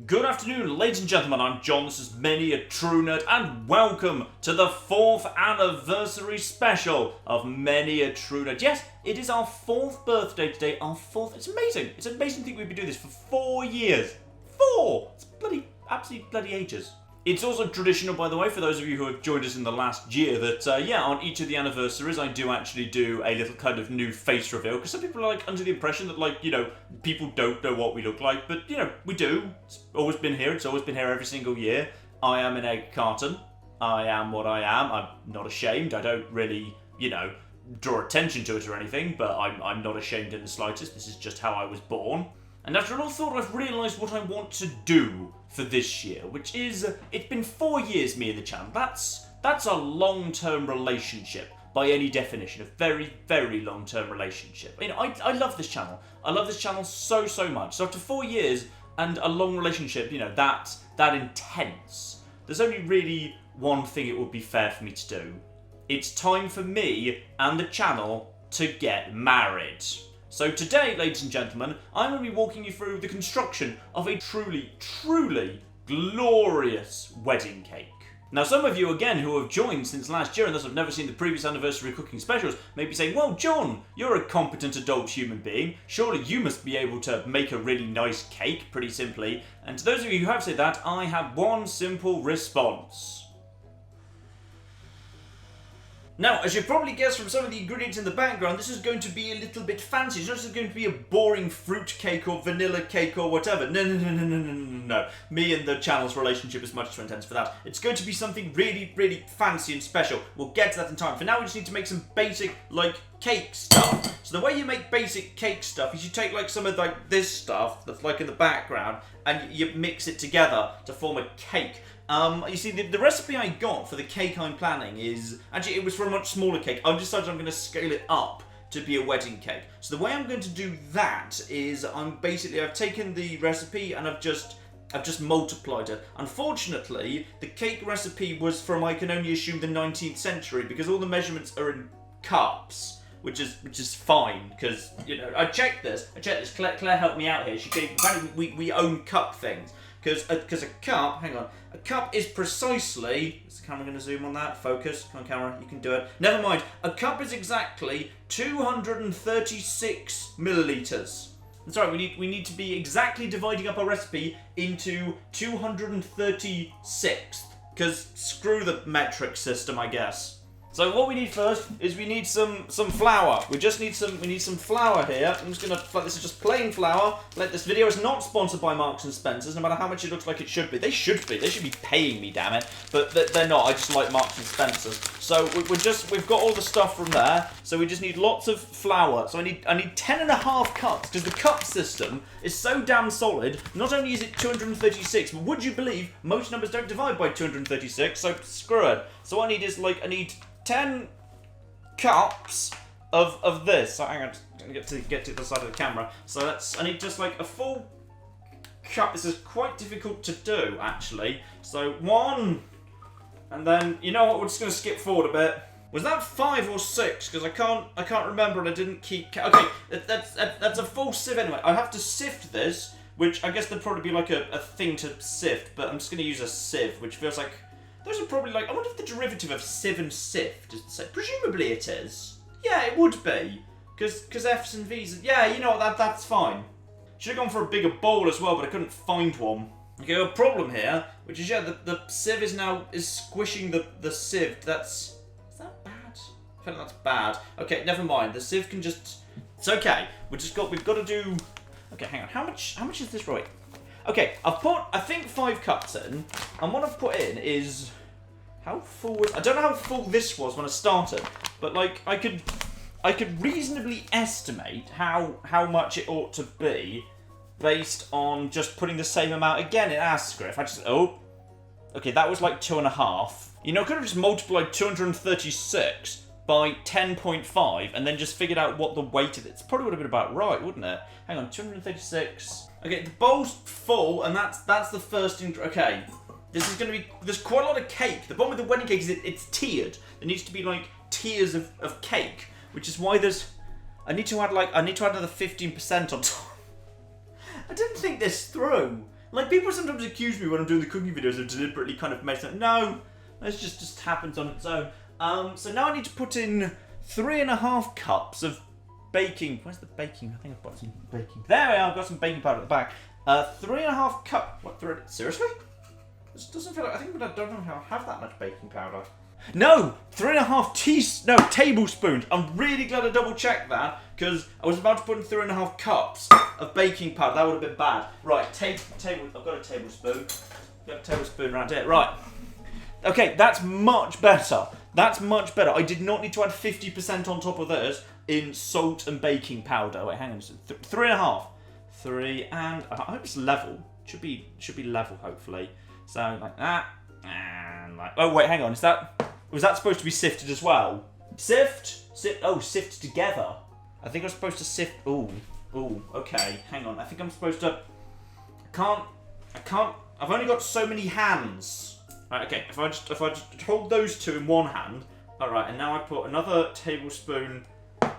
Good afternoon, ladies and gentlemen, I'm John, this is Many a True Nerd, and welcome to the 4th anniversary special of Many a True Nerd. Yes, it is our 4th birthday today, our 4th, it's amazing to think we've been doing this for 4 years. 4! It's absolutely bloody ages. It's also traditional, by the way, for those of you who have joined us in the last year, that, on each of the anniversaries, I do actually do a little kind of new face reveal, because some people are, under the impression that, people don't know what we look like, but, we do. It's always been here every single year. I am an egg carton. I am what I am. I'm not ashamed. I don't really, draw attention to it or anything, but I'm not ashamed in the slightest. This is just how I was born. And after a lot of thought, I've realised what I want to do for this year, which is, it's been 4 years, me and the channel. That's a long-term relationship, by any definition, a very, very long-term relationship. I love this channel. I love this channel so, so much. So after 4 years and a long relationship, that intense, there's only really one thing it would be fair for me to do. It's time for me and the channel to get married. So today, ladies and gentlemen, I'm going to be walking you through the construction of a truly, truly glorious wedding cake. Now, some of you, again, who have joined since last year and thus have never seen the previous anniversary cooking specials, may be saying, well, John, you're a competent adult human being. Surely you must be able to make a really nice cake, pretty simply. And to those of you who have said that, I have one simple response. Now, as you probably guessed from some of the ingredients in the background, this is going to be a little bit fancy. It's not just going to be a boring fruit cake or vanilla cake or whatever. No. Me and the channel's relationship is much too intense for that. It's going to be something really, really fancy and special. We'll get to that in time. For now, we just need to make some basic, cake stuff. So the way you make basic cake stuff is you take, some of, this stuff that's, in the background, and you mix it together to form a cake. You see, the recipe I got for the cake I'm planning is... Actually, it was for a much smaller cake. I've decided I'm going to scale it up to be a wedding cake. So the way I'm going to do that is I've taken the recipe and I've just multiplied it. Unfortunately, the cake recipe was from, I can only assume, the 19th century, because all the measurements are in cups. Which is fine, because, I checked this. Claire helped me out here. She gave... Apparently, we own cup things. Because a cup, hang on, a cup is precisely, is the camera going to zoom on that? Focus, come on camera, you can do it. Never mind, a cup is exactly 236 millilitres. That's right, we need to be exactly dividing up our recipe into 236, because screw the metric system, I guess. So what we need first is we need some flour. We need some flour here. I'm just gonna, this is just plain flour. This video is not sponsored by Marks and Spencer's, no matter how much it looks like it should be. They should be paying me, damn it. But they're not, I just like Marks and Spencer's. So we've got all the stuff from there. So we just need lots of flour. So I need 10.5 cups, because the cup system is so damn solid. Not only is it 236, but would you believe most numbers don't divide by 236, so screw it. So I need 10 cups of this. So hang on, I'm going to get to the side of the camera. So I need just a full cup. This is quite difficult to do, actually. So 1, and then, you know what, we're just going to skip forward a bit. Was that 5 or 6? Because I can't remember and I didn't keep okay, that's a full sieve anyway. I have to sift this, which I guess there'd probably be a thing to sift, but I'm just going to use a sieve, which feels like... Those are probably I wonder if the derivative of sieve and sift is the same. Presumably it is. Yeah, it would be. Because F's and V's... Yeah, you know what, that's fine. Should have gone for a bigger bowl as well, but I couldn't find one. Okay, a problem here, which is, the sieve is squishing the sieve. Is that bad? I feel like that's bad. Okay, never mind. The sieve can just... It's okay. We've got to do... Okay, hang on. How much is this right? Okay, I've put, I think, 5 cups in, and what I've put in is... How full was... I don't know how full this was when I started, but, I could reasonably estimate how much it ought to be based on just putting the same amount again in Ascriff. Okay, that was 2.5. I could have just multiplied 236 by 10.5 and then just figured out what the weight of it. It probably would have been about right, wouldn't it? Hang on, 236... Okay, the bowl's full, and that's the first... Okay, this is going to be... There's quite a lot of cake. The problem with the wedding cake is it's tiered. There needs to be, tiers of cake, which is why there's... I need to add another 15% on top. I didn't think this through. Like, people sometimes accuse me when I'm doing the cooking videos of deliberately kind of messing up. No, it just happens on its own. So now I need to put in 3.5 cups of baking. Where's the baking? I think I've got some baking. There we are. I've got some baking powder at the back. 3.5 cup. What? Seriously? This doesn't feel like. I think I don't know how I have that much baking powder. No, 3.5 tablespoons. I'm really glad I double checked that because I was about to put in 3.5 cups of baking powder. That would have been bad. Right, table. I've got a tablespoon. Got a tablespoon around here. Right. Okay, that's much better. That's much better. I did not need to add 50% on top of this in salt and baking powder. Wait, hang on. 3.5. 3 and I hope it's level. Should be level, hopefully. So like that and like. Oh wait, hang on. Was that supposed to be sifted as well? Sift. Oh, sift together. I think I'm supposed to sift. Ooh. Okay. Hang on. I think I'm supposed to. I can't. I've only got so many hands. Right. Okay. If I just hold those two in one hand. All right. And now I put another tablespoon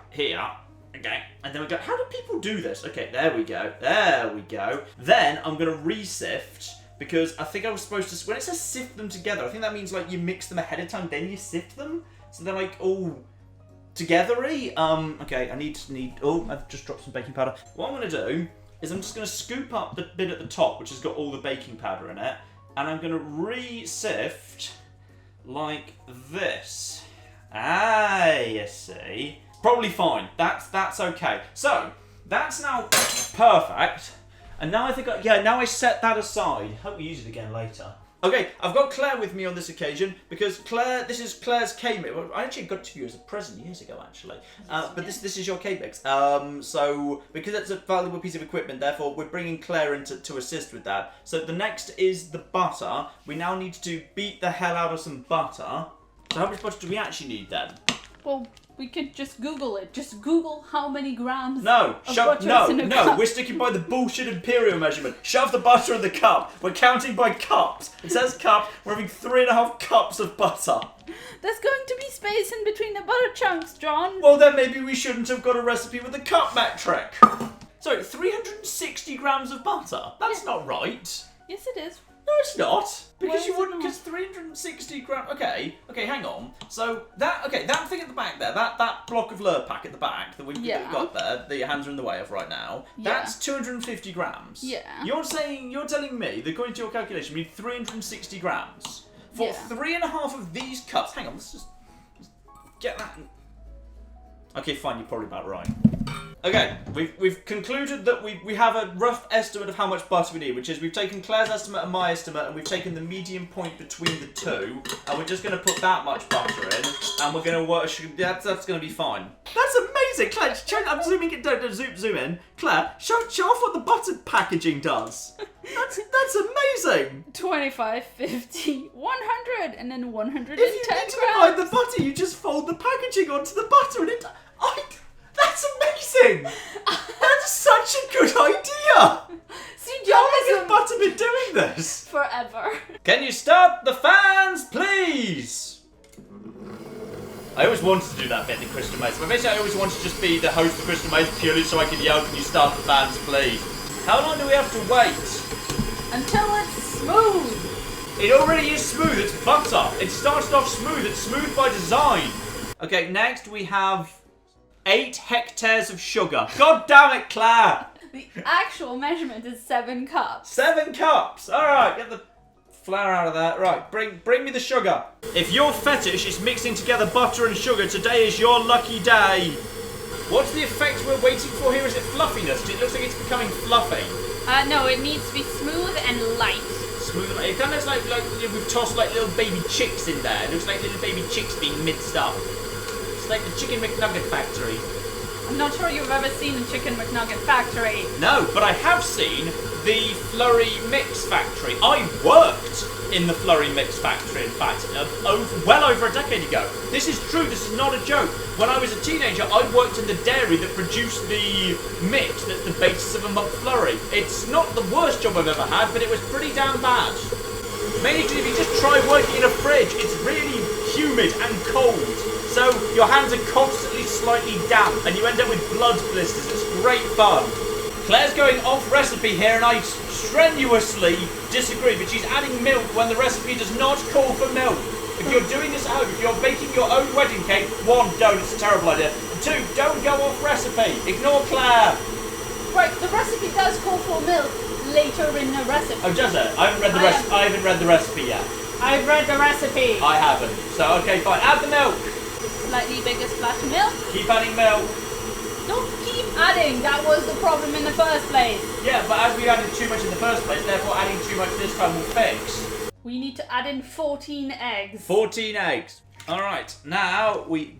here. Okay, and then we go, how do people do this? Okay, there we go. Then I'm going to re-sift, because I think I was supposed to, when it says sift them together, I think that means like you mix them ahead of time, then you sift them. So they're like all together-y. Okay, I need, I've just dropped some baking powder. What I'm going to do is I'm just going to scoop up the bit at the top, which has got all the baking powder in it, and I'm going to re-sift like this. You see. Probably fine. That's okay. So that's now perfect. And now I think, now I set that aside. Hope we use it again later. Okay, I've got Claire with me on this occasion because this is Claire's K-Mix. Well, I actually got to you as a present years ago, actually. But this is your K-Mix. So because it's a valuable piece of equipment, therefore we're bringing Claire in to assist with that. So the next is the butter. We now need to beat the hell out of some butter. So how much butter do we actually need then? Well, we could just Google it. Just Google how many grams No, of butter is in a cup. We're sticking by the bullshit imperial measurement. Shove the butter in the cup. We're counting by cups. It says cup. We're having 3.5 cups of butter. There's going to be space in between the butter chunks, John. Well, then maybe we shouldn't have got a recipe with a cup metric. So, 360 grams of butter. That's not right. Yes, it is. No, it's not. Because Why you is wouldn't, it because 360 grams. Okay, hang on. So that thing at the back there, that block of Lurpak at the back that we've got there, that your hands are in the way of right now. Yeah. That's 250 grams. Yeah. You're telling me that according to your calculation, we need 360 grams for 3.5 of these cups. Hang on, let's just get that. Okay, fine. You're probably about right. Okay, we've concluded that we have a rough estimate of how much butter we need, which is we've taken Claire's estimate and my estimate, and we've taken the medium point between the two, and we're just going to put that much butter in, and we're going to work. That's going to be fine. That's amazing, Claire. I'm zooming it. Don't zoom in. Claire, show off what the butter packaging does. That's amazing. 25, 50, 100, and then 110 If you need to divide the butter, you just fold the packaging onto the butter, and that's amazing! That's such a good idea! See, How John long has Butter been doing this? forever. Can you start the fans, please? I always wanted to do that bit in Crystal Maze, but basically I always wanted to just be the host of Crystal Maze purely so I could yell, can you start the fans, please? How long do we have to wait? Until it's smooth. It already is smooth, it's butter. It started off smooth, it's smooth by design. Okay, next we have 8 hectares of sugar. God damn it, Claire! The actual measurement is 7 cups. 7 cups! Alright, get the flour out of that. Right, bring me the sugar. If your fetish is mixing together butter and sugar, today is your lucky day. What's the effect we're waiting for here? Is it fluffiness? It looks like it's becoming fluffy. No, it needs to be smooth and light. Smooth and light. It kind of looks like we've tossed like little baby chicks in there. It looks like little baby chicks being minced up. It's like the Chicken McNugget factory. I'm not sure you've ever seen a Chicken McNugget factory. No, but I have seen the Flurry Mix factory. I worked in the Flurry Mix factory, in fact, well over a decade ago. This is true, this is not a joke. When I was a teenager, I worked in the dairy that produced the mix that's the basis of a McFlurry. It's not the worst job I've ever had, but it was pretty damn bad. Mainly because if you just try working in a fridge, it's really humid and cold. So your hands are constantly slightly damp and you end up with blood blisters. It's great fun. Claire's going off recipe here, and I strenuously disagree, but she's adding milk when the recipe does not call for milk. If you're doing this at home, if you're baking your own wedding cake, 1, don't, it's a terrible idea. 2, don't go off recipe. Ignore Claire. Right, the recipe does call for milk later in the recipe. Oh, does it? I haven't read the recipe yet. I've read the recipe. I haven't. So, okay, fine. Add the milk. Slightly bigger splash of milk. Keep adding milk. Don't keep adding. That was the problem in the first place. Yeah, but as we added too much in the first place, therefore adding too much this time will fix. We need to add in 14 eggs. 14 eggs. All right. Now we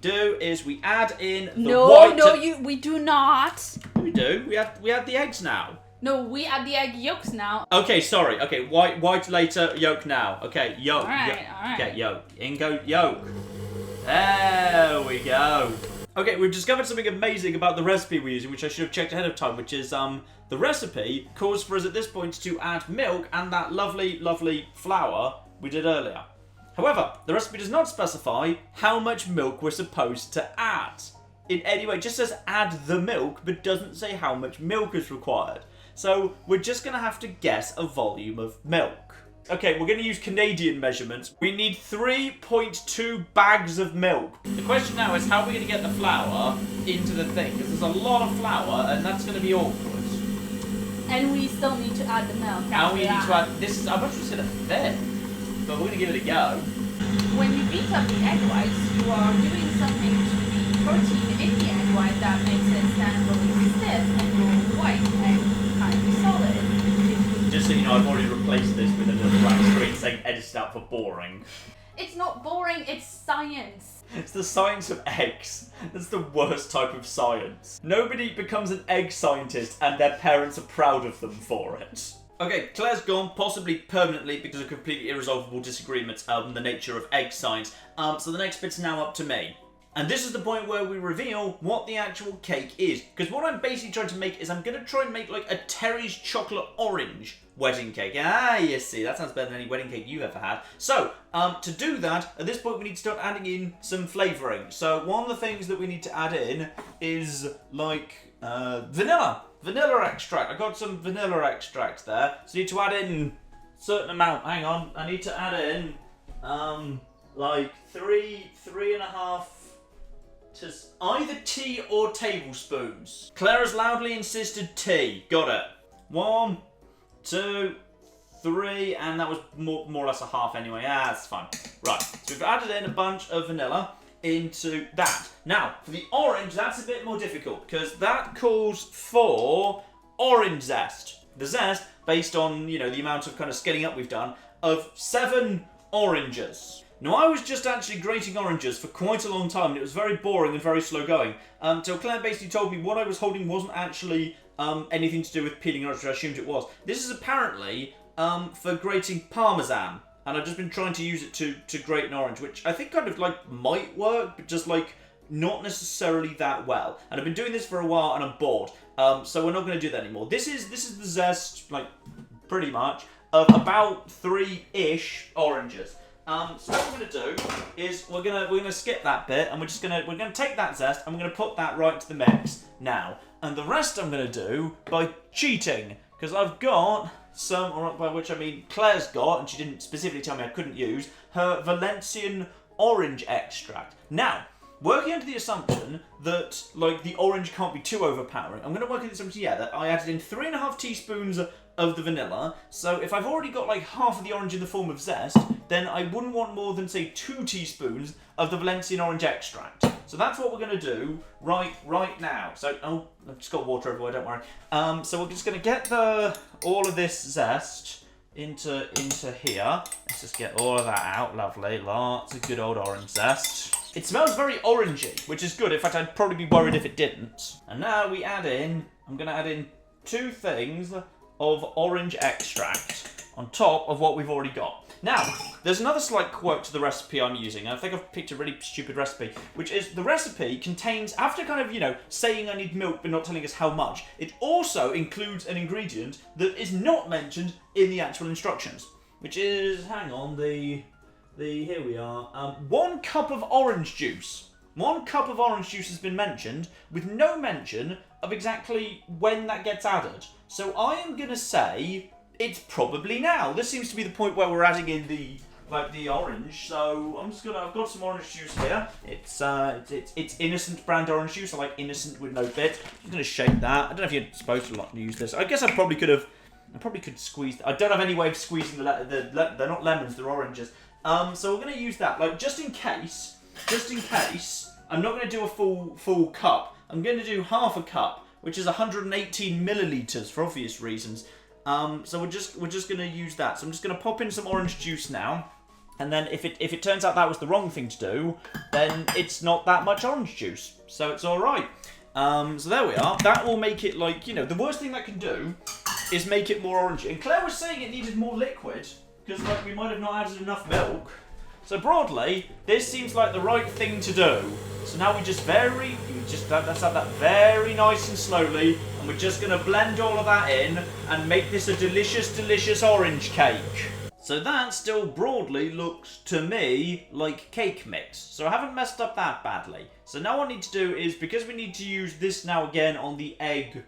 add in the No, we do not. We do. We add the eggs now. No, we add the egg yolks now. Okay, sorry. Okay, white later, yolk now. Okay, yolk. All right. Okay, yolk. In go yolk. There we go. Okay, we've discovered something amazing about the recipe we're using, which I should have checked ahead of time, which is the recipe calls for us at this point to add milk and that lovely, lovely flour we did earlier. However, the recipe does not specify how much milk we're supposed to add in any way. It just says add the milk, but doesn't say how much milk is required. So we're just going to have to guess a volume of milk. Okay, we're going to use Canadian measurements. We need 3.2 bags of milk. The question now is how are we going to get the flour into the thing? Because there's a lot of flour and that's going to be awkward. And we still need to add the milk. And we need to add, I'm not sure it's going to fit, but we're going to give it a go. When you beat up the egg whites, you are doing something to the protein in the egg white that makes it stand really stiff and your white egg kind of solid. Just so you know, I've already replaced this with a little black screen saying edited out for boring. It's not boring, it's science. It's the science of eggs. That's the worst type of science. Nobody becomes an egg scientist and their parents are proud of them for it. Okay, Claire's gone, possibly permanently because of completely irresolvable disagreements on the nature of egg science. So the next bit's now up to me. And this is the point where we reveal what the actual cake is. Because what I'm basically trying to make is I'm going to try and make like a Terry's chocolate orange wedding cake. Ah, you see, that sounds better than any wedding cake you've ever had. So, to do that, at this point we need to start adding in some flavouring. So one of the things that we need to add in is like vanilla. Vanilla extract. I got some vanilla extract there. So you need to add in a certain amount. Hang on. I need to add in like 3.5 to either tea or tablespoons. Claire has loudly insisted tea. Got it. 1, 2, 3, and that was more or less a half anyway. Ah, that's fine. Right, so we've added in a bunch of vanilla into that. Now, for the orange, that's a bit more difficult because that calls for orange zest. The zest, based on, you know, the amount of kind of scaling up we've done, of 7 oranges. Now, I was just actually grating oranges for quite a long time, and it was very boring and very slow going, until Claire basically told me what I was holding wasn't actually anything to do with peeling oranges, I assumed it was. This is apparently for grating parmesan, and I've just been trying to use it to grate an orange, which I think kind of like might work, but just like not necessarily that well. And I've been doing this for a while, and I'm bored, so we're not going to do that anymore. This is the zest, like pretty much, of about 3-ish oranges. So what we're going to do is we're gonna skip that bit, and we're gonna take that zest and we're gonna put that right into the mix now. And the rest I'm gonna do by cheating, because I've got some, or by which I mean Claire's got, and she didn't specifically tell me I couldn't use, her Valencian orange extract. Now, working under the assumption that like the orange can't be too overpowering, I'm gonna work under the assumption, yeah, that I added in 3.5 teaspoons of the vanilla. So if I've already got like half of the orange in the form of zest, then I wouldn't want more than say 2 teaspoons of the Valencian orange extract. So that's what we're going to do right now. So, oh, I've just got water everywhere, don't worry. So we're just going to get all of this zest into here. Let's just get all of that out. Lovely. Lots of good old orange zest. It smells very orangey, which is good. In fact, I'd probably be worried if it didn't. And now we add in, I'm going to add in 2 things of orange extract on top of what we've already got. Now, there's another slight quirk to the recipe I'm using, and I think I've picked a really stupid recipe, which is the recipe contains, after kind of, you know, saying I need milk but not telling us how much, it also includes an ingredient that is not mentioned in the actual instructions, which is, hang on, here we are, 1 cup of orange juice. 1 cup of orange juice has been mentioned, with no mention of exactly when that gets added. So I am going to say it's probably now. This seems to be the point where we're adding in the orange. So I've got some orange juice here. It's innocent brand orange juice. I like innocent with no bit. I'm just going to shake that. I don't know if you're supposed to use this. I guess I probably could squeeze. I don't have any way of squeezing they're not lemons, they're oranges. So we're going to use that, like, just in case, I'm not going to do a full cup. I'm going to do half a cup, which is 118 milliliters for obvious reasons. So we're just going to use that. So I'm just going to pop in some orange juice now, and then if it turns out that was the wrong thing to do, then it's not that much orange juice, so it's all right. So there we are. That will make it, like, the worst thing that can do is make it more orangey. And Claire was saying it needed more liquid because, like, we might have not added enough milk. So broadly, this seems like the right thing to do. So now let's add that very nice and slowly, and we're just going to blend all of that in and make this a delicious, delicious orange cake. So that still broadly looks to me like cake mix. So I haven't messed up that badly. So now what I need to do is, because we need to use this now again on the egg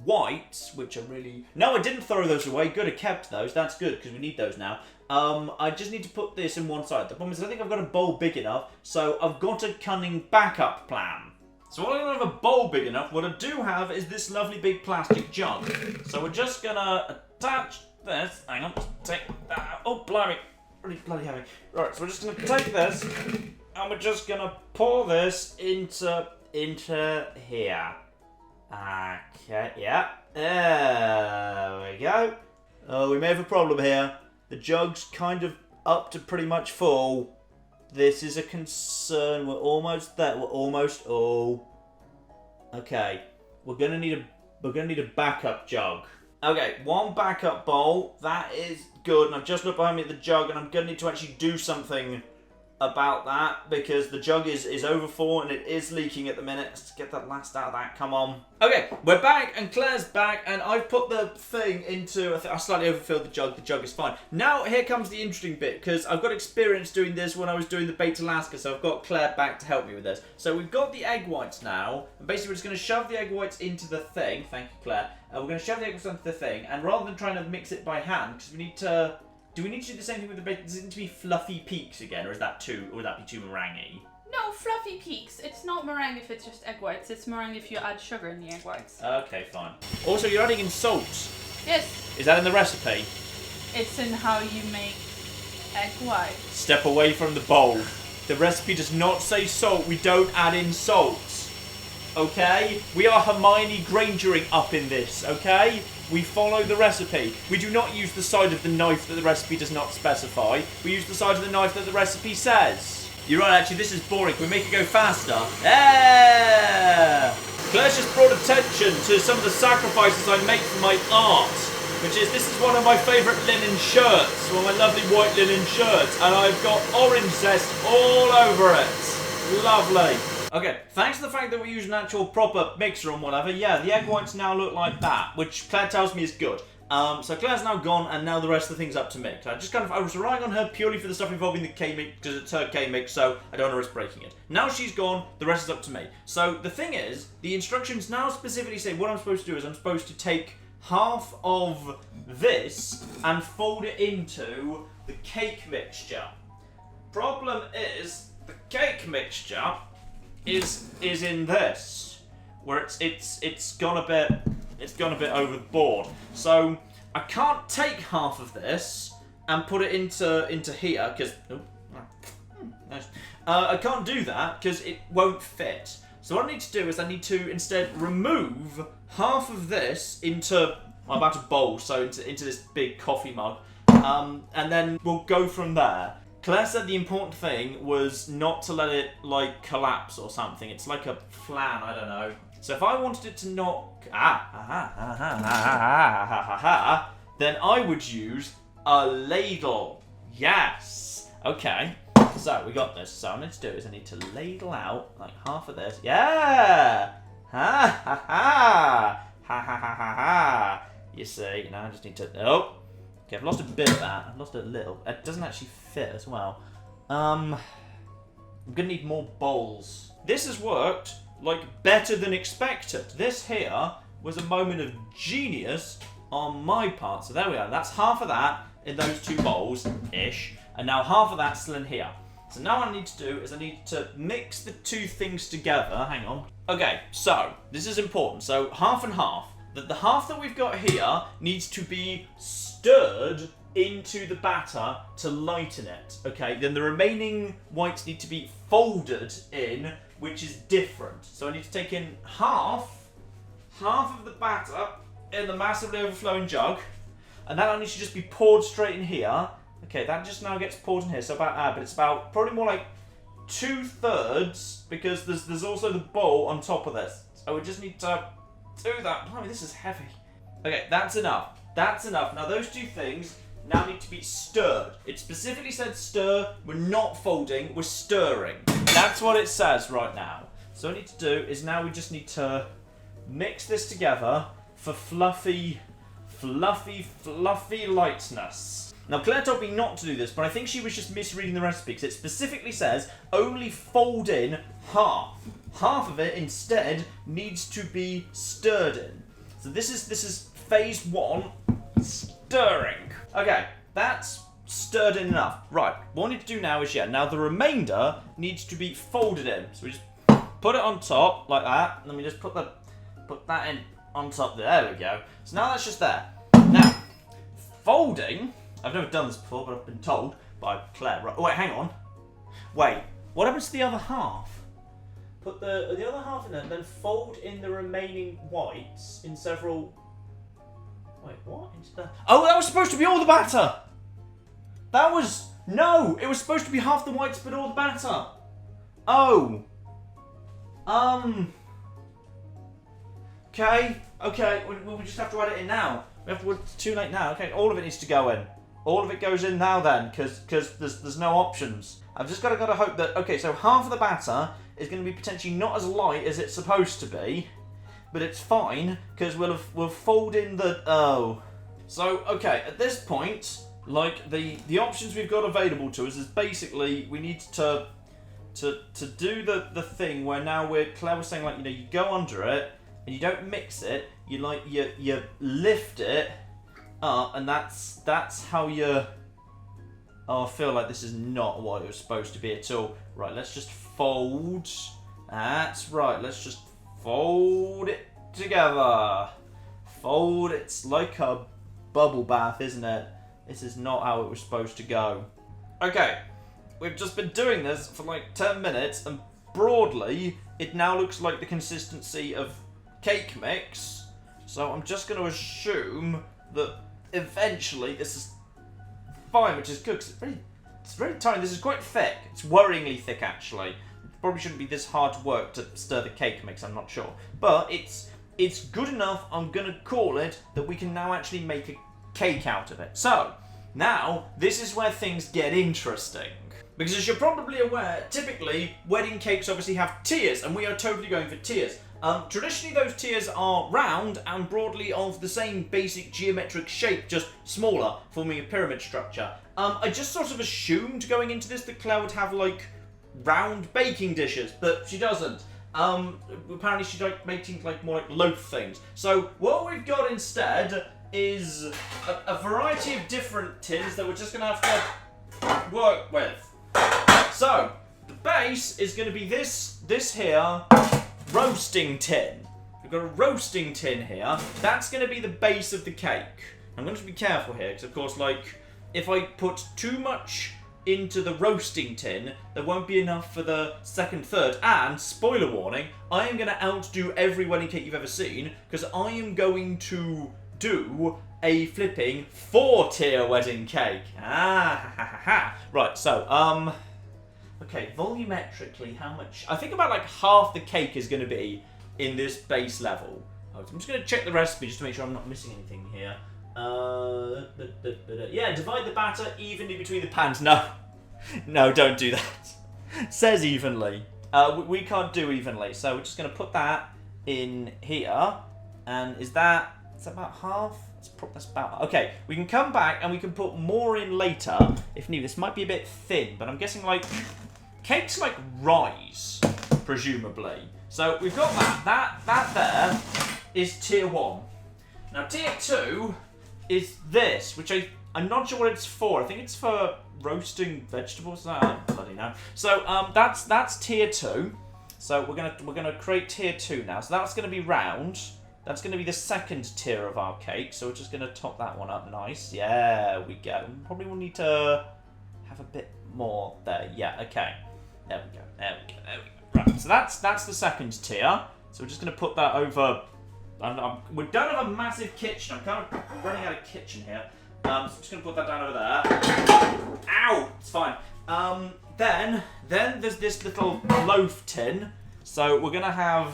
whites, which are really... No, I didn't throw those away. Good, I kept those. That's good, because we need those now. I just need to put this in one side. The problem is I don't think I've got a bowl big enough, so I've got a cunning backup plan. So while I don't have a bowl big enough, what I do have is this lovely big plastic jug. So we're just going to attach this. Hang on, take that. Oh, blimey. Really bloody heavy. Right, so we're just going to take this, and we're just going to pour this into here. Okay, yeah. There we go. Oh, we may have a problem here. The jug's kind of up to pretty much full. This is a concern. We're almost there. Oh. Okay. We're gonna need a backup jug. Okay, one backup bowl. That is good. And I've just looked behind me at the jug, and I'm gonna need to actually do something about that, because the jug is over full and it is leaking at the minute. Let's get that last out of that. Come on. Okay, we're back, and Claire's back, and I've put the thing into... I slightly overfilled the jug. The jug is fine. Now, here comes the interesting bit, because I've got experience doing this when I was doing the Baked Alaska, so I've got Claire back to help me with this. So we've got the egg whites now, and basically we're just going to shove the egg whites into the thing. Thank you, Claire. We're going to shove the egg whites into the thing, and rather than trying to mix it by hand, because we need to... Do we need to do the same thing with the bacon? Does it need to be fluffy peaks again, or would that be too meringue? No, fluffy peaks. It's not meringue if it's just egg whites. It's meringue if you add sugar in the egg whites. Okay, fine. Also, you're adding in salt. Yes. Is that in the recipe? It's in how you make egg whites. Step away from the bowl. The recipe does not say salt. We don't add in salt. Okay? We are Hermione Grangering up in this, okay? We follow the recipe. We do not use the side of the knife that the recipe does not specify. We use the side of the knife that the recipe says. You're right, actually, this is boring. Can we make it go faster? Yeah! Claire's just brought attention to some of the sacrifices I make for my art, which is, this is one of my favourite linen shirts, one of my lovely white linen shirts, and I've got orange zest all over it. Lovely. Okay, thanks to the fact that we use an actual proper mixer and whatever, yeah, the egg whites now look like that, which Claire tells me is good. So Claire's now gone, and now the rest of the thing's up to me. I was relying on her purely for the stuff involving the K-mix, because it's her K-mix, so I don't want to risk breaking it. Now she's gone, the rest is up to me. So the thing is, the instructions now specifically say what I'm supposed to do is I'm supposed to take half of this and fold it into the cake mixture. Problem is, the cake mixture is in this, where it's gone a bit overboard. So I can't take half of this and put it into here, because I can't do that because it won't fit. So what I need to do is I need to instead remove half of this into about a bowl, so into this big coffee mug, and then we'll go from there. Claire said the important thing was not to let it, like, collapse or something. It's like a flan, I don't know. So if I wanted it to not... then I would use a ladle. Yes. Okay. So we got this. So what I need to do is I need to ladle out, like, half of this. Yeah! Ha ha ha! Ha ha ha ha ha! You see, now I just need to... Oh! Okay, I've lost a bit of that. I've lost a little. It doesn't actually fit as well. I'm gonna need more bowls. This has worked like, better than expected. This here was a moment of genius on my part. So there we are. That's half of that in those two bowls-ish. And now half of that's still in here. So now what I need to do is I need to mix the two things together. Hang on. Okay, so this is important. So half and half. The half that we've got here needs to be stirred into the batter to lighten it. Okay, then the remaining whites need to be folded in, which is different. So I need to take in half of the batter in the massively overflowing jug, and that needs to just be poured straight in here. Okay, that just now gets poured in here, so about but it's about probably more like 2/3 because there's also the bowl on top of this. So we just need to do that. Blimey, this is heavy. Okay, that's enough. That's enough. Now those two things now need to be stirred. It specifically said stir. We're not folding, we're stirring. That's what it says right now. So what we need to do is now we just need to mix this together for fluffy lightness. Now Claire told me not to do this, but I think she was just misreading the recipe because it specifically says only fold in half. Half of it instead needs to be stirred in. So this is phase 1, stirring. Okay, that's stirred in enough. Right, what we need to do now is now the remainder needs to be folded in. So we just put it on top like that, and then we just put that in on top there. There we go. So now that's just there. Now, folding, I've never done this before, but I've been told by Claire. Right, oh, wait, hang on. Wait, what happens to the other half? Put the other half in there, and then fold in the remaining whites in several... Wait, what? Oh, that was supposed to be all the batter! That was... No! It was supposed to be half the whites, but all the batter! Oh! Okay, we just have to add it in now. It's too late now. Okay, all of it needs to go in. All of it goes in now then, because there's no options. I've just got to hope that... Okay, so half of the batter is going to be potentially not as light as it's supposed to be, but it's fine, because we'll fold in the... Oh. So, okay, at this point, like, the options we've got available to us is basically we need to do the thing where now Claire was saying, like, you know, you go under it, and you don't mix it, you lift it up, and that's how you... Oh, I feel like this is not what it was supposed to be at all. Right, let's just fold. That's right, let's just fold it together. Fold, it's like a bubble bath, isn't it? This is not how it was supposed to go. Okay, we've just been doing this for like 10 minutes, and broadly, it now looks like the consistency of cake mix. So I'm just going to assume that eventually this is fine, which is good, because it's very tiny. This is quite thick. It's worryingly thick, actually. It probably shouldn't be this hard to work to stir the cake mix, I'm not sure. But it's good enough, I'm going to call it, that we can now actually make a cake out of it. So, now, this is where things get interesting. Because as you're probably aware, typically, wedding cakes obviously have tiers, and we are totally going for tiers. Traditionally, those tiers are round and broadly of the same basic geometric shape, just smaller, forming a pyramid structure. I just sort of assumed going into this that Claire would have, like, round baking dishes, but she doesn't. Apparently she likes making, like, more like loaf things. So, what we've got instead is a variety of different tins that we're just going to have to work with. So, the base is going to be this here roasting tin. We've got a roasting tin here. That's going to be the base of the cake. I'm going to be careful here, because of course, like, if I put too much into the roasting tin, there won't be enough for the second, third, and, spoiler warning, I am going to outdo every wedding cake you've ever seen, because I am going to do a flipping 4-tier wedding cake. Right, so, okay, volumetrically, how much? I think about like half the cake is going to be in this base level. I'm just going to check the recipe just to make sure I'm not missing anything here. Yeah, divide the batter evenly between the pans. No, no, don't do that. Says evenly. We can't do evenly, so we're just going to put that in here. And is that about half? That's about... Okay, we can come back and we can put more in later if needed. This might be a bit thin, but I'm guessing like... Cakes like rise presumably. So we've got that. That there is tier 1. Now tier 2 is this, which I'm not sure what it's for. I think it's for roasting vegetables. I don't bloody know. So that's tier 2. So we're gonna create tier 2 now. So that's gonna be round. That's gonna be the second tier of our cake. So we're just gonna top that one up nice. Yeah, we go. Probably will need to have a bit more there. Yeah, okay. There we go. There we go. There we go. Right. So that's the second tier. So we're just gonna put that over. We don't have a massive kitchen. I'm kind of running out of kitchen here. So I'm just going to put that down over there. Ow! It's fine. Then there's this little loaf tin. So we're going to have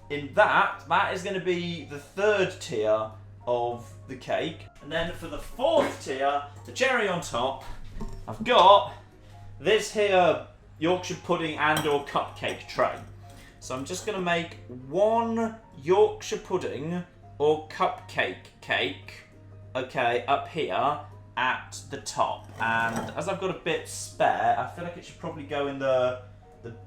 in that is going to be the third tier of the cake. And then for the fourth tier, the cherry on top, I've got this here Yorkshire pudding and or cupcake tray. So I'm just going to make one Yorkshire pudding or cupcake cake, okay, up here at the top. And as I've got a bit spare, I feel like it should probably go in the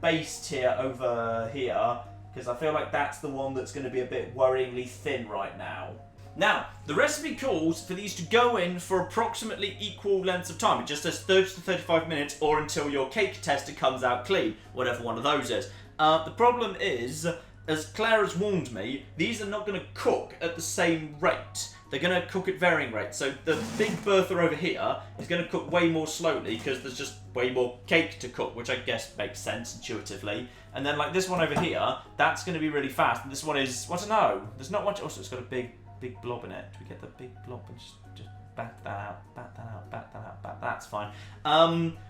base tier over here, because I feel like that's the one that's going to be a bit worryingly thin right now. Now, the recipe calls for these to go in for approximately equal lengths of time. It just says 30 to 35 minutes or until your cake tester comes out clean, whatever one of those is. The problem is, as Claire has warned me, these are not going to cook at the same rate. They're going to cook at varying rates. So the big Bertha over here is going to cook way more slowly because there's just way more cake to cook, which I guess makes sense intuitively. And then like this one over here, that's going to be really fast. And this one is, I don't know, there's not much. Also, it's got a big blob in it. Do we get the big blob and just bat that out, bat that out, bat that out, bat that's fine.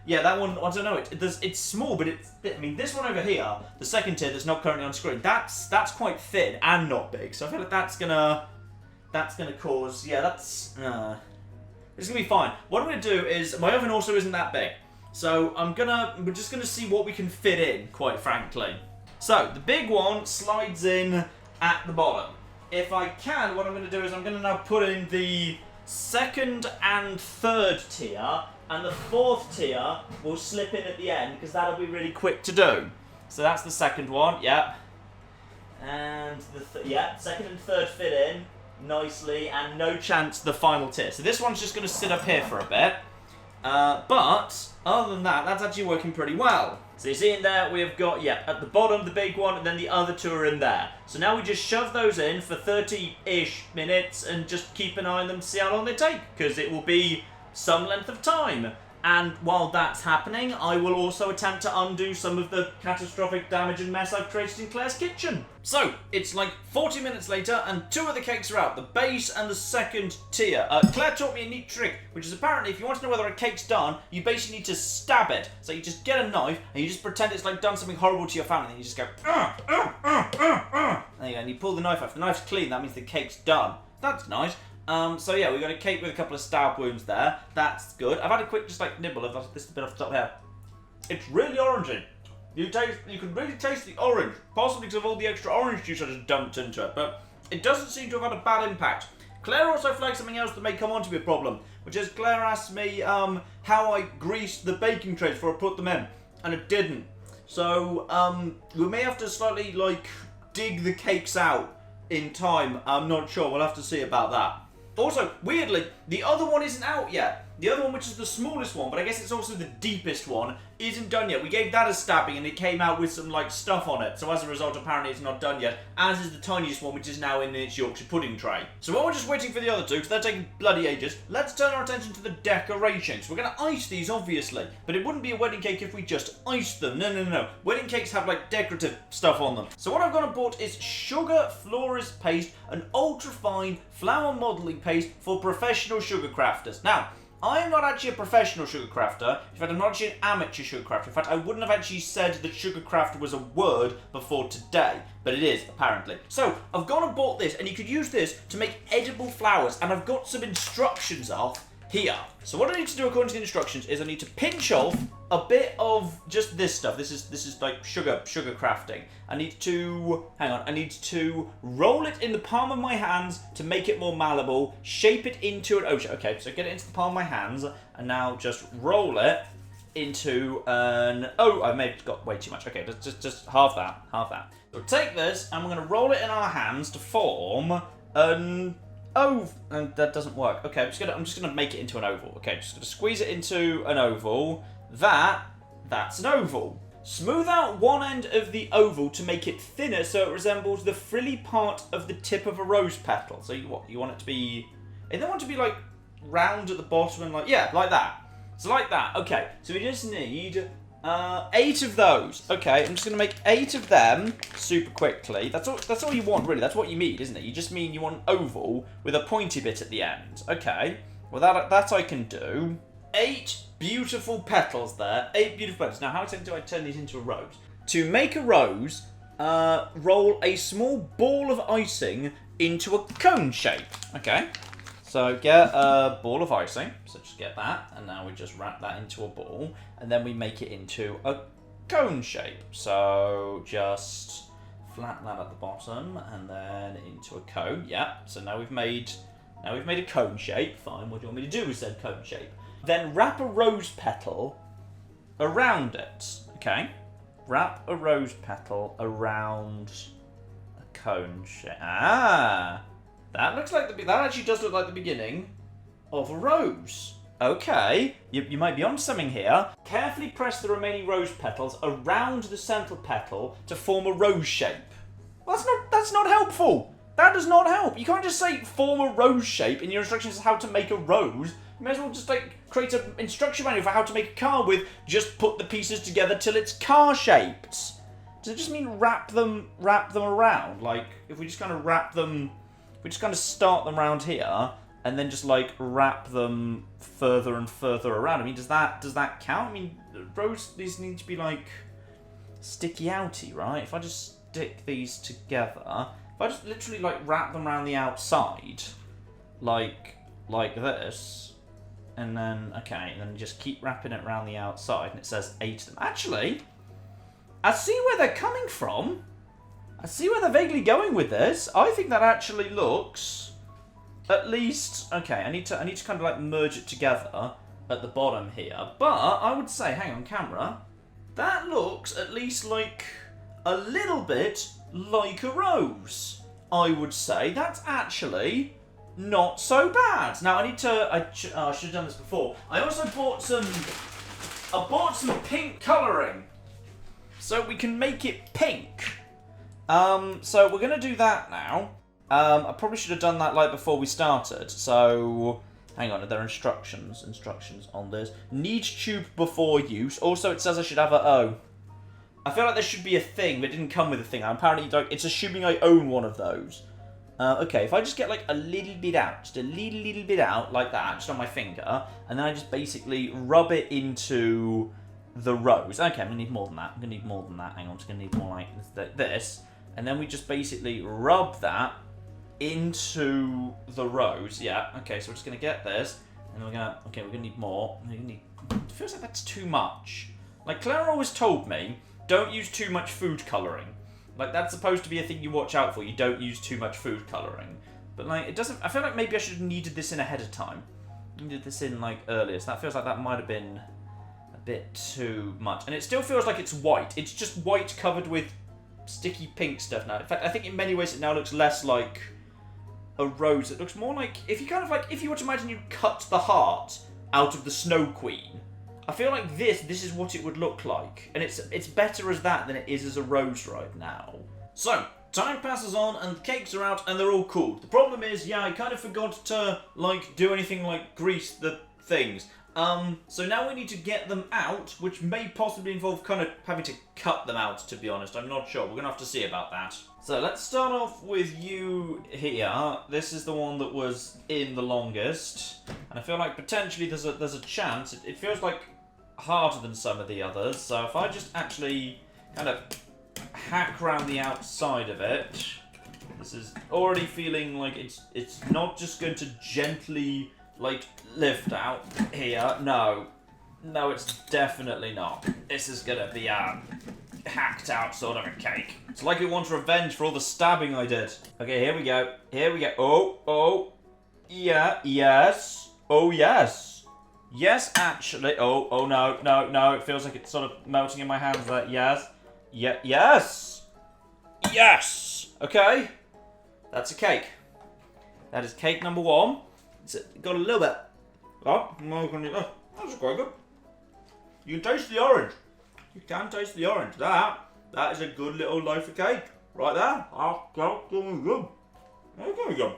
Yeah, that one, I don't know, it's small, but I mean, this one over here, the second tier that's not currently on screen, that's quite thin and not big, so I feel like that's gonna cause, yeah, it's gonna be fine. What I'm gonna do is, my oven also isn't that big, so we're just gonna see what we can fit in, quite frankly. So, the big one slides in at the bottom. If I can, what I'm gonna do is I'm gonna now put in the second and third tier, and the fourth tier will slip in at the end because that'll be really quick to do. So that's the second one, yep. And second and third fit in nicely, and no chance the final tier. So this one's just going to sit up here for a bit. But other than that, that's actually working pretty well. So you see in there, we have got, at the bottom, the big one, and then the other two are in there. So now we just shove those in for 30-ish minutes and just keep an eye on them to see how long they take, because it will be some length of time. And while that's happening, I will also attempt to undo some of the catastrophic damage and mess I've created in Claire's kitchen. So, it's like 40 minutes later, and two of the cakes are out, the base and the second tier. Claire taught me a neat trick, which is apparently if you want to know whether a cake's done, you basically need to stab it. So you just get a knife, and you just pretend it's like done something horrible to your family, and you just go, There you go, and you pull the knife off. The knife's clean, that means the cake's done. That's nice. So yeah, we got a cake with a couple of stab wounds there. That's good. I've had a quick just like nibble of this bit off the top here. It's really orangey. You can really taste the orange, possibly because of all the extra orange juice I just dumped into it, but it doesn't seem to have had a bad impact. Claire also flagged something else that may come on to be a problem, which is Claire asked me how I greased the baking trays before I put them in, and it didn't. So we may have to slightly like dig the cakes out in time. I'm not sure. We'll have to see about that. Also, weirdly, the other one isn't out yet. The other one, which is the smallest one, but I guess it's also the deepest one, isn't done yet. We gave that a stabbing and it came out with some like stuff on it. So as a result, apparently it's not done yet, as is the tiniest one, which is now in its Yorkshire pudding tray. So while we're just waiting for the other two, because they're taking bloody ages, let's turn our attention to the decorations. We're going to ice these, obviously, but it wouldn't be a wedding cake if we just iced them. No. Wedding cakes have like decorative stuff on them. So what I've gone and bought is sugar florist paste, an ultra-fine flour modelling paste for professional sugar crafters. Now, I am not actually a professional sugar crafter. In fact, I'm not actually an amateur sugar crafter. In fact, I wouldn't have actually said that sugar crafter was a word before today, but it is, apparently. So, I've gone and bought this, and you could use this to make edible flowers, and I've got some instructions off here. So what I need to do according to the instructions is I need to pinch off a bit of just this stuff. This is like sugar crafting. I need to roll it in the palm of my hands to make it more malleable, shape it into an ocean. Okay, so get it into the palm of my hands, and now just roll it into an... Oh, I may have got way too much. Okay, just half that. So we'll take this, and we're going to roll it in our hands to form an oval. And that doesn't work. Okay, I'm just gonna make it into an oval. Okay, just going to squeeze it into an oval. That's an oval. Smooth out one end of the oval to make it thinner so it resembles the frilly part of the tip of a rose petal. So you want it to be... You don't want it to be like round at the bottom and like... Yeah, like that. So like that. Okay, so we just need 8 of those. Okay, I'm just going to make 8 of them super quickly. That's all you want, really. That's what you need, isn't it? You just mean you want an oval with a pointy bit at the end. Okay, well that I can do. 8 beautiful petals there. 8 beautiful petals. Now, how do I turn these into a rose? To make a rose, roll a small ball of icing into a cone shape. Okay. So get a ball of icing. So just get that. And now we just wrap that into a ball. And then we make it into a cone shape. So just flatten that at the bottom and then into a cone. Yeah. So now we've made a cone shape. Fine. What do you want me to do with said cone shape? Then wrap a rose petal around it. Okay. Wrap a rose petal around a cone shape. Ah. That looks like that actually does look like the beginning of a rose. Okay, you might be onto something here. Carefully press the remaining rose petals around the central petal to form a rose shape. Well, that's not helpful. That does not help. You can't just say form a rose shape in your instructions on how to make a rose. You may as well just like create an instruction manual for how to make a car with just put the pieces together till it's car shaped. Does it just mean wrap them around? Like if we just kind of wrap them. We just kind of start them around here, and then just like wrap them further and further around. I mean, does that count? I mean, these need to be like sticky outy, right? If I just stick these together, if I just literally like wrap them around the outside, like this, and then okay, and then just keep wrapping it around the outside, and it says 8 of them. Actually, I see where they're coming from. I see where they're vaguely going with this. I think that actually looks, at least, okay, I need to kind of like merge it together at the bottom here. But I would say, hang on camera, that looks at least like a little bit like a rose. I would say that's actually not so bad. Now I should have done this before. I also bought some pink colouring so we can make it pink. So we're going to do that now. I probably should have done that like before we started. So, hang on, are there instructions on this? Need tube before use. Also, it says I should have a O. I feel like there should be a thing, but it didn't come with a thing. Apparently, it's assuming I own one of those. Okay, if I just get like a little bit out, just a little bit out, like that, just on my finger, and then I just basically rub it into the rose. Okay, I'm going to need more than that. Hang on, I'm just going to need more like this. And then we just basically rub that into the rose. Yeah, okay, so we're just going to get this. And we're going to need more. It feels like that's too much. Like, Claire always told me, don't use too much food colouring. Like, that's supposed to be a thing you watch out for. You don't use too much food colouring. But, like, it doesn't... I feel like maybe I should have needed this in ahead of time. Needed this in, like, earlier. So that feels like that might have been a bit too much. And it still feels like it's white. It's just white covered with sticky pink stuff now. In fact, I think in many ways it now looks less like a rose. It looks more like if you were to imagine you cut the heart out of the Snow Queen. I feel like this is what it would look like, and it's better as that than it is as a rose right now. So time passes on and the cakes are out and they're all cool. The problem is, yeah, I kind of forgot to like do anything like grease the things. So now we need to get them out, which may possibly involve kind of having to cut them out, to be honest. I'm not sure. We're going to have to see about that. So let's start off with you here. This is the one that was in the longest. And I feel like potentially there's a chance. It feels like harder than some of the others. So if I just actually kind of hack around the outside of it, this is already feeling like it's not just going to gently like lift out here. No, it's definitely not. This is gonna be a hacked out sort of a cake. It's like it wants revenge for all the stabbing I did. Okay, here we go. Oh, yeah, yes. Oh, yes. Yes, actually. Oh no. It feels like it's sort of melting in my hands there. Yes. Yes. Okay. That's a cake. That is cake number 1. It's got a little bit. Oh, that's quite good. You can taste the orange. You can taste the orange. That is a good little loaf of cake. Right there. Oh, that's going good. That's going good.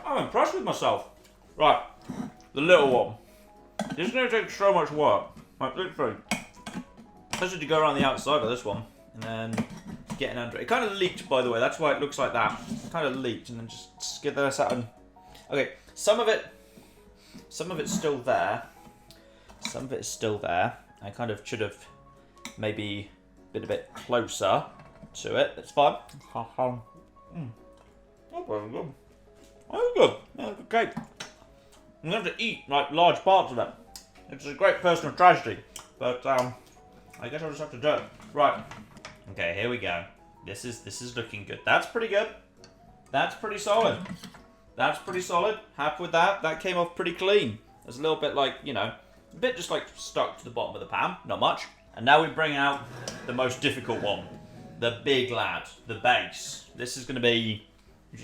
I'm impressed with myself. Right. The little one. This is going to take so much work. Like, literally. Especially to go around the outside of this one. And then getting under it. It kind of leaked, by the way. That's why it looks like that. It kind of leaked. And then just get this out. And... Okay. Some of it's still there. Some of it is still there. I kind of should have maybe been a bit closer to it. That's fine. That's very good. Very good. Yeah, good cake. I'm going to have to eat like large parts of it. It's a great personal tragedy, but I guess I'll just have to do it. Right. Okay, here we go. This is looking good. That's pretty good. That's pretty solid. That's pretty solid. Happy with that. That came off pretty clean. There's a little bit like, you know, a bit just like stuck to the bottom of the pan. Not much. And now we bring out the most difficult one. The big lad. The base. This is going to be...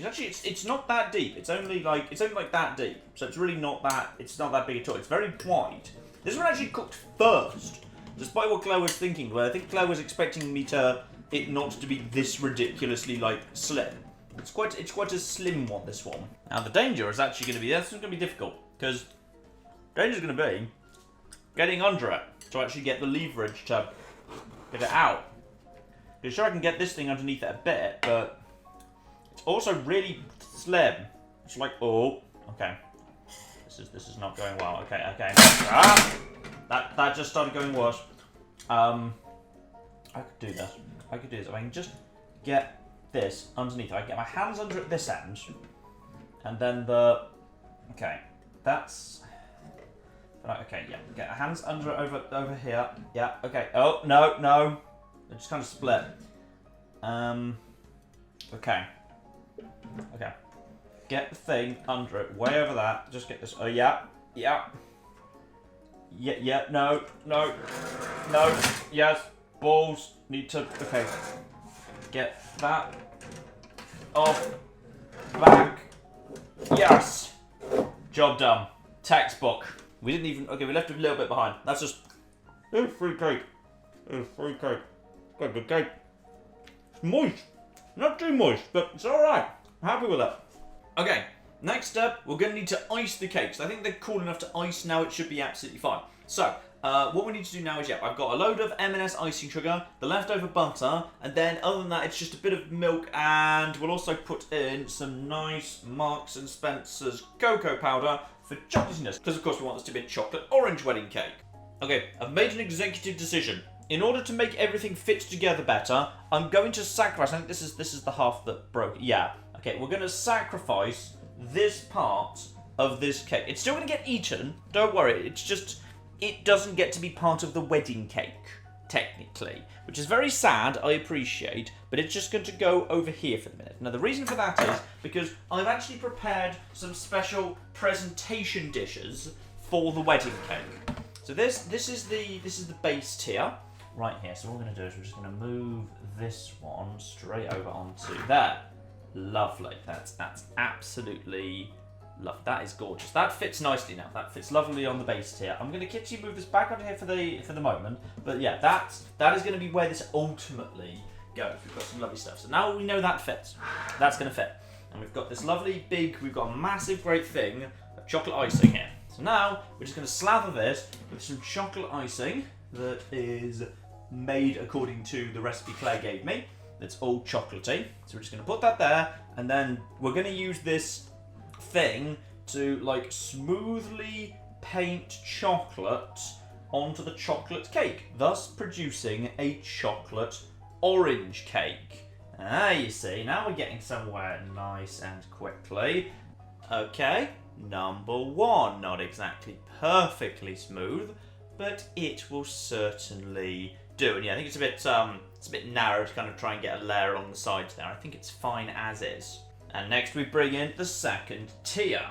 Actually, it's not that deep. It's only like that deep. So it's really not that. It's not that big at all. It's very wide. This one actually cooked first, despite what Claire was thinking. Where I think Claire was expecting it not to be this ridiculously like slim. It's quite a slim one. This one. Now the danger is actually going to be this is going to be difficult because danger is going to be getting under it to actually get the leverage to get it out. Because sure I can get this thing underneath it a bit, but. It's also really slim. It's like, oh, okay. This is not going well. Okay. Ah! That just started going worse. I could do this. I can just get this underneath. I can get my hands under at this end. And then okay. That's... Okay, yeah. Get my hands under it over here. Yeah, okay. Oh, no. They just kind of split. Okay. Get the thing under it, way over that. Just get this. Oh, yeah. No. Yes. Balls. Need to. Okay. Get that off. Back. Yes. Job done. Textbook. We didn't even. Okay, we left a little bit behind. That's just. It's free cake. Quite good cake. It's moist. Not too moist, but it's alright. Happy with that. Okay, next up, we're going to need to ice the cakes. I think they're cool enough to ice now. It should be absolutely fine. So, what we need to do now is, I've got a load of M&S icing sugar, the leftover butter, and then other than that, it's just a bit of milk, and we'll also put in some nice Marks and Spencer's cocoa powder for chocolatiness, because of course we want this to be a chocolate orange wedding cake. Okay, I've made an executive decision. In order to make everything fit together better, I'm going to sacrifice. I think this is the half that broke. Yeah. Okay, we're going to sacrifice this part of this cake. It's still going to get eaten. Don't worry. It's just it doesn't get to be part of the wedding cake technically, which is very sad. I appreciate, but it's just going to go over here for the minute. Now the reason for that is because I've actually prepared some special presentation dishes for the wedding cake. So this is the base tier. Right here, so what we're going to do is we're just going to move this one straight over onto there. Lovely. That's absolutely lovely. That is gorgeous. That fits nicely now. That fits lovely on the base tier. I'm going to quickly move this back onto here for the moment. But yeah, that is going to be where this ultimately goes. We've got some lovely stuff. So now we know that fits. That's going to fit. And we've got this lovely we've got a massive great thing of chocolate icing here. So now we're just going to slather this with some chocolate icing that is made according to the recipe Claire gave me. That's all chocolatey. So we're just going to put that there, and then we're going to use this thing to like smoothly paint chocolate onto the chocolate cake, thus producing a chocolate orange cake. Ah, you see, now we're getting somewhere nice and quickly. Okay, number 1, not exactly perfectly smooth, but it will certainly do. And yeah, I think it's a bit narrow to kind of try and get a layer along the sides there. I think it's fine as is. And next we bring in the second tier.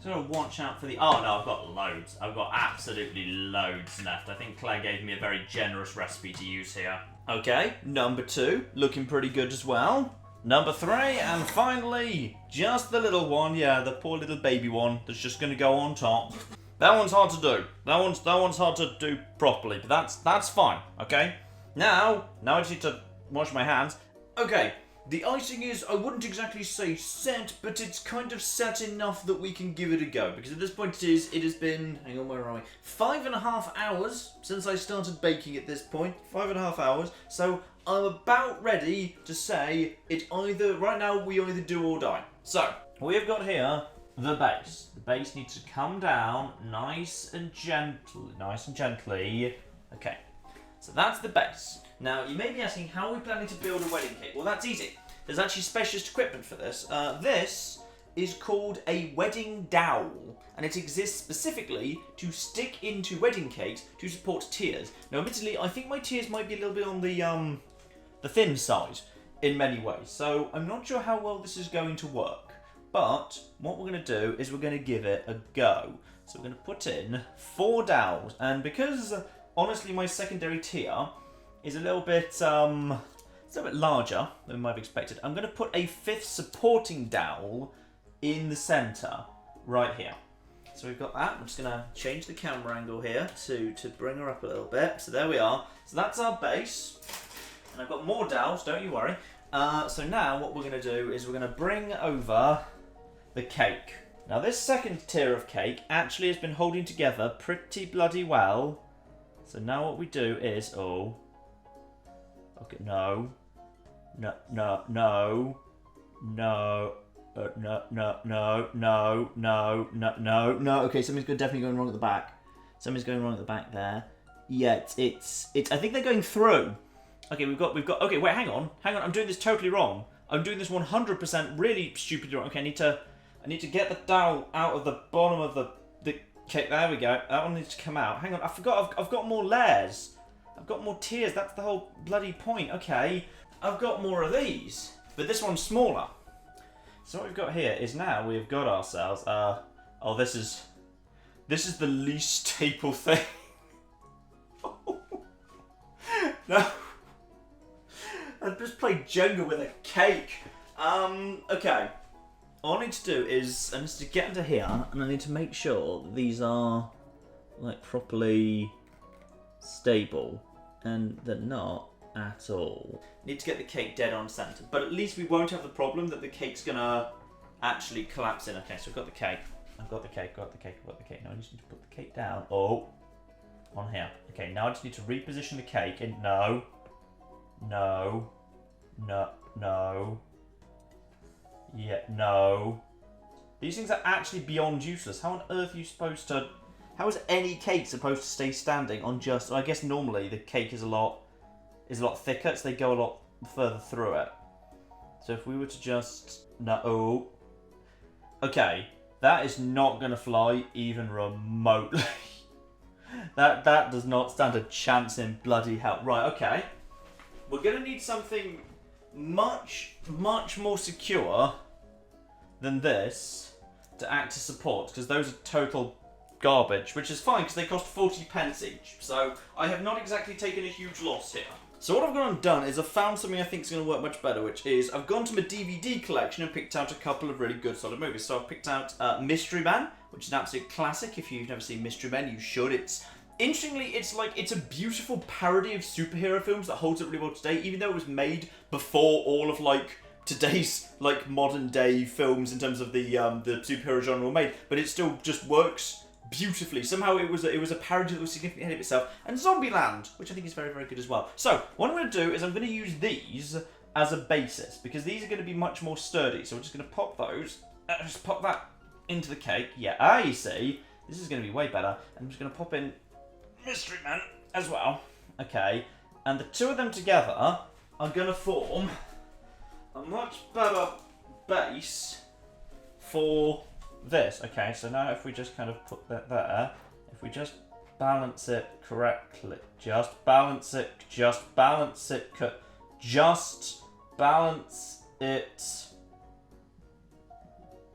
So I'm gonna watch out for the. Oh no, I've got loads. I've got absolutely loads left. I think Claire gave me a very generous recipe to use here. Okay, number 2, looking pretty good as well. Number 3, and finally, just the little one. Yeah, the poor little baby one that's just gonna go on top. That one's hard to do. That one's hard to do properly, but that's fine. Okay. Now I just need to wash my hands. Okay. The icing is, I wouldn't exactly say set, but it's kind of set enough that we can give it a go. Because at this point it has been, hang on, where are we? 5.5 hours since I started baking at this point. 5.5 hours. So I'm about ready to say right now we either do or die. So, we have got here the base. The base needs to come down nice and gently. Okay, so that's the base. Now, you may be asking, how are we planning to build a wedding cake? Well, that's easy. There's actually specialist equipment for this. This is called a wedding dowel, and it exists specifically to stick into wedding cakes to support tiers. Now, admittedly, I think my tiers might be a little bit on the thin side in many ways, so I'm not sure how well this is going to work. But what we're going to do is we're going to give it a go. So we're going to put in 4 dowels, and because, honestly, my secondary tier is a little bit larger than we might have expected, I'm going to put a 5th supporting dowel in the centre, right here. So we've got that. I'm just going to change the camera angle here to bring her up a little bit. So there we are. So that's our base. And I've got more dowels, don't you worry. So now what we're going to do is we're going to bring over the cake. Now this second tier of cake actually has been holding together pretty bloody well. So now what we do is, okay, no. Okay, something's definitely going wrong at the back. Something's going wrong at the back there. Yeah, it's. I think they're going through. Okay, we've got. Okay, wait, hang on. I'm doing this totally wrong. I'm doing this 100% really stupidly wrong. Okay, I need to get the dowel out of the bottom of the cake. There we go. That one needs to come out. Hang on, I forgot. I've got more layers. I've got more tiers. That's the whole bloody point. Okay, I've got more of these, but this one's smaller. So what we've got here is now we've got ourselves. This is the least staple thing. No. I've just played Jenga with a cake. Okay. All I need to do is I need to get into here, and I need to make sure that these are like properly stable, and they're not at all. Need to get the cake dead on center, but at least we won't have the problem that the cake's gonna actually collapse in. Okay, so I've got the cake. I've got the cake. Now I just need to put the cake down. Oh, on here. Okay, now I just need to reposition the cake. And no. Yeah, no. These things are actually beyond useless. How on earth are you supposed to... How is any cake supposed to stay standing on just... I guess normally the cake is a lot thicker, so they go a lot further through it. So if we were to just... No. Okay, that is not going to fly even remotely. That does not stand a chance in bloody hell. Right, okay. We're going to need something much more secure than this to act as support, because those are total garbage, which is fine because they cost 40 pence each. So I have not exactly taken a huge loss here. So what I've gone and done is I've found something I think is going to work much better, which is I've gone to my DVD collection and picked out a couple of really good solid movies. So I've picked out Mystery Man, which is an absolute classic. If you've never seen Mystery Man, you should. Interestingly, it's a beautiful parody of superhero films that holds up really well today, even though it was made before all of today's modern day films in terms of the superhero genre were made. But it still just works beautifully. Somehow it was a parody that was significantly ahead of itself. And Zombieland, which I think is very, very good as well. So what I'm going to do is I'm going to use these as a basis, because these are going to be much more sturdy. So we're just going to pop those, just pop that into the cake. Yeah, you see, this is going to be way better. And I'm just going to pop in Mystery Man as well. Okay, and the two of them together are going to form a much better base for this. Okay, so now if we just kind of put that there, if we just balance it correctly, just balance it.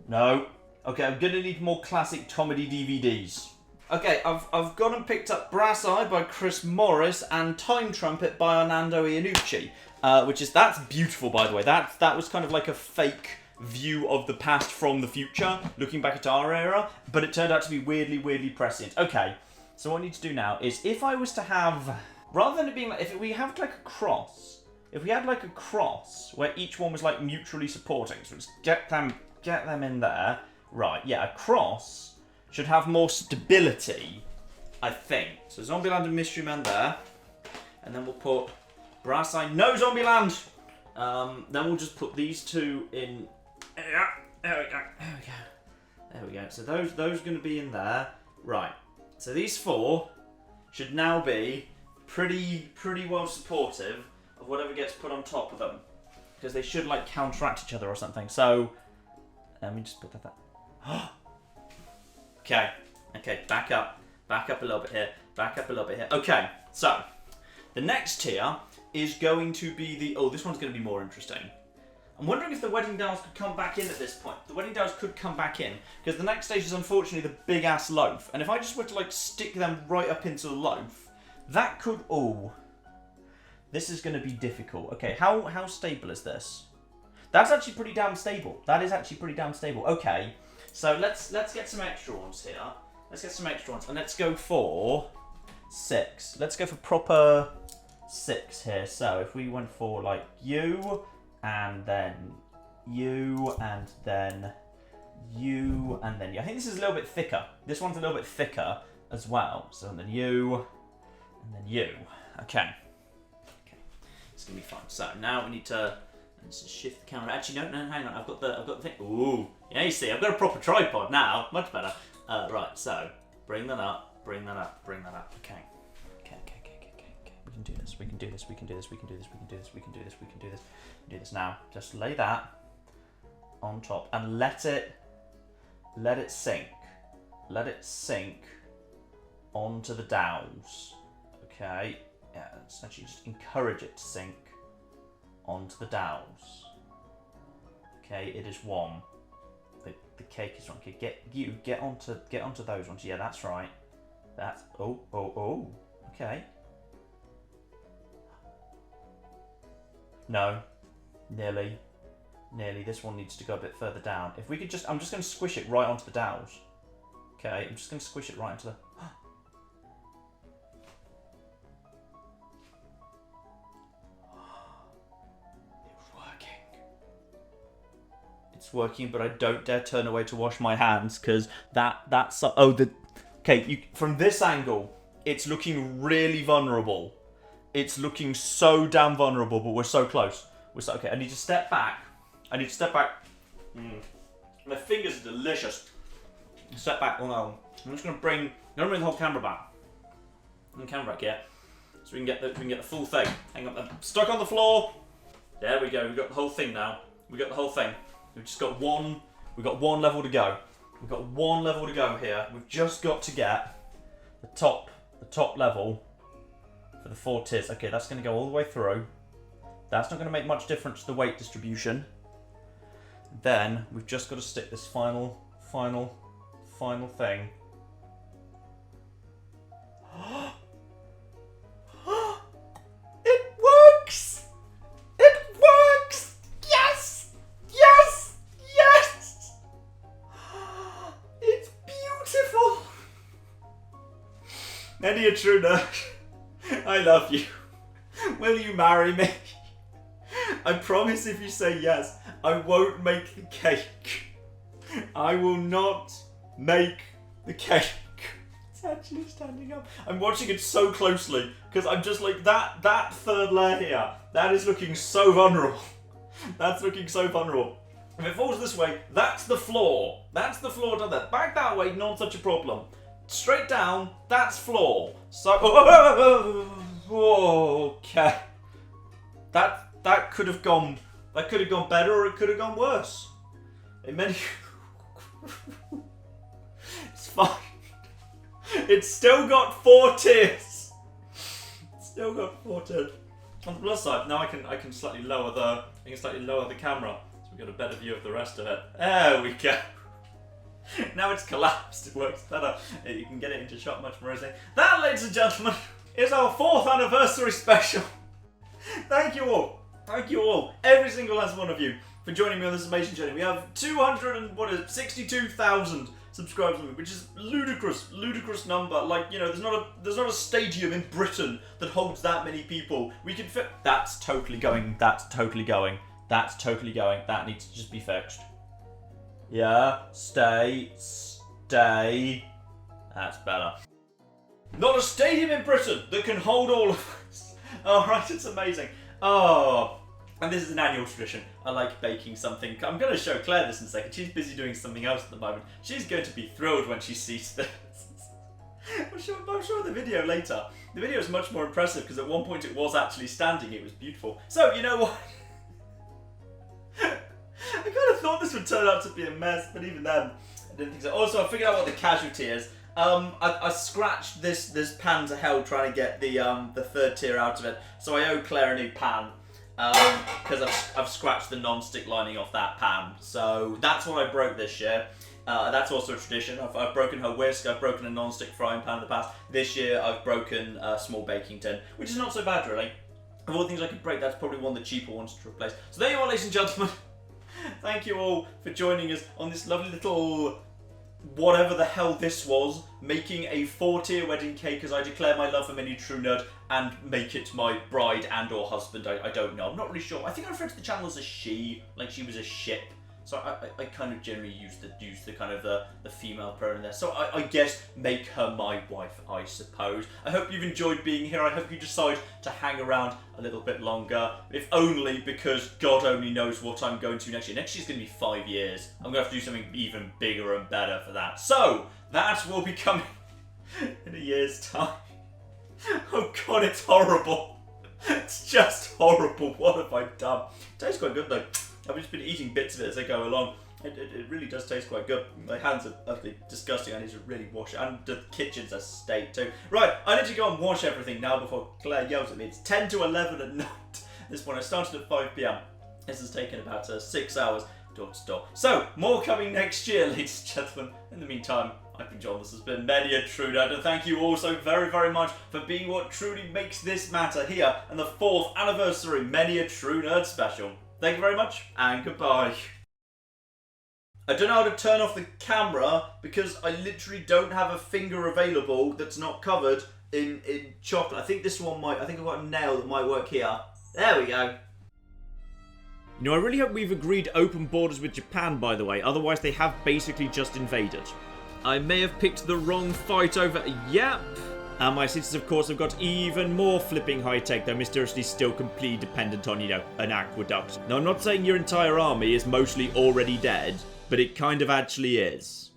No, Okay, I'm gonna need more classic comedy DVDs. Okay, I've gone and picked up Brass Eye by Chris Morris and Time Trumpet by Armando Iannucci, that's beautiful, by the way. That was kind of like a fake view of the past from the future, looking back at our era, but it turned out to be weirdly, weirdly prescient. Okay, so what I need to do now is, if I was to have, rather than it being like, if we have like a cross, if we had like a cross where each one was like mutually supporting, so just get them in there. Right, yeah, a cross should have more stability, I think. So Zombieland and Mystery Man there. And then we'll put Brass Eye. No Zombieland! Then we'll just put these two in. There we go. There we go. So those are going to be in there. Right. So these four should now be pretty well supportive of whatever gets put on top of them. Because they should like counteract each other or something. So let me just put that there. Okay, back up a little bit here, Okay, so, the next tier is going to be this one's going to be more interesting. I'm wondering if the Wedding Dolls could come back in at this point. The Wedding Dolls could come back in, because the next stage is unfortunately the big ass loaf, and if I just were to like stick them right up into the loaf, that could, this is going to be difficult. Okay, how stable is this? That's actually pretty damn stable. That is actually pretty damn stable. Okay. So let's get some extra ones here. Let's get some extra ones, and let's go for 6. Let's go for proper 6 here. So if we went for like you, and then you, and then you, and then you. I think this is a little bit thicker. This one's a little bit thicker as well. So then you, and then you. Okay. It's gonna be fun. So now we need to. Let's just shift the camera. Actually, no, hang on. I've got the thing. Ooh, yeah, you see, I've got a proper tripod now. Much better. Right, so bring that up. Okay. We can do this. We can do this now. Just lay that on top and let it sink. Let it sink onto the dowels. Okay. Yeah, let's actually just encourage it to sink onto the dowels. Okay, it is one. The cake is wrong. Okay, get onto those ones. Yeah, that's right. That's okay. No, nearly. This one needs to go a bit further down. If we could I'm just going to squish it right onto the dowels. Okay, I'm just going to squish it right into the. It's working, but I don't dare turn away to wash my hands because that's from this angle, it's looking really vulnerable. It's looking so damn vulnerable, but we're so close. Okay. I need to step back. My fingers are delicious. Step back. Oh no. I'm just gonna bring the whole camera back. The camera back, yeah. So we can get the full thing. Hang on. I'm stuck on the floor. There we go. We've got the whole thing now. We've just got one. We've got one level to go. We've got one level to go here. We've just got to get the top level for the 4 tiers. Okay, that's going to go all the way through. That's not going to make much difference to the weight distribution. Then we've just got to stick this final thing. It works! It works! Yes! Yes! Yes! It's beautiful! Nenny Truna, I love you. Will you marry me? I promise if you say yes, I won't make the cake. I will not make the cake. It's actually standing up. I'm watching it so closely because I'm just like, that third layer here, that is looking so vulnerable. That's looking so vulnerable. If it falls this way, that's the floor. That's the floor done there. Back that way, not such a problem. Straight down, that's floor. So, okay. That could have gone better or it could have gone worse. It's fine. It's still got 4 tiers. Still got 4 tiers. On the plus side, now I can slightly lower the camera, so we get a better view of the rest of it. There we go. Now it's collapsed, it works better. You can get it into shot much more easily. That, ladies and gentlemen, is our 4th anniversary special. Thank you all. Thank you all, every single last one of you, for joining me on this amazing journey. We have 262,000 subscribers, which is ludicrous number. Like, you know, there's not a stadium in Britain that holds that many people. We can fit. That's totally going. That's totally going. That's totally going. That needs to just be fixed. Yeah, stay. That's better. Not a stadium in Britain that can hold all of us. Alright, it's amazing. Oh, and this is an annual tradition. I like baking something. I'm going to show Claire this in a second. She's busy doing something else at the moment. She's going to be thrilled when she sees this. I'll show the video later. The video is much more impressive because at one point it was actually standing. It was beautiful. So, you know what? I kind of thought this would turn out to be a mess, but even then, I didn't think so. Also, I figured out what the casualty is. I scratched this pan to hell trying to get the 3rd tier out of it, so I owe Claire a new pan because I've scratched the non-stick lining off that pan. So that's what I broke this year. That's also a tradition. I've broken her whisk. I've broken a non-stick frying pan in the past. This year I've broken a small baking tin, which is not so bad really. Of all the things I could break, that's probably one of the cheaper ones to replace. So there you are, ladies and gentlemen. Thank you all for joining us on this lovely little whatever the hell this was, making a 4-tier wedding cake as I declare my love for Mini True Nerd and make it my bride and or husband. I don't know. I'm not really sure. I think I referred to the channel as a she, like she was a ship. So I kind of generally use the kind of the female pronoun there. So I guess make her my wife, I suppose. I hope you've enjoyed being here. I hope you decide to hang around a little bit longer. If only because God only knows what I'm going to next year. Next year's going to be 5 years. I'm going to have to do something even bigger and better for that. So that will be coming in a year's time. Oh God, it's horrible. It's just horrible. What have I done? It tastes quite good though. I've just been eating bits of it as I go along. It really does taste quite good. My hands are utterly disgusting. I need to really wash it. And the kitchen's a state too. Right, I need to go and wash everything now before Claire yells at me. It's 10 to 11 at night. This one I started at 5 p.m. This has taken about 6 hours door to door. So, more coming next year, ladies and gentlemen. In the meantime, I've been John. This has been Many a True Nerd, and thank you all so very, very much for being what truly makes this matter here in the 4th anniversary Many a True Nerd special. Thank you very much, and goodbye. I don't know how to turn off the camera because I literally don't have a finger available that's not covered in chocolate. I think this one might, I think I've got a nail that might work here. There we go. You know, I really hope we've agreed open borders with Japan, by the way. Otherwise, they have basically just invaded. I may have picked the wrong fight over... Yep. And my sisters, of course, have got even more flipping high-tech, though mysteriously still completely dependent on, you know, an aqueduct. Now, I'm not saying your entire army is mostly already dead, but it kind of actually is.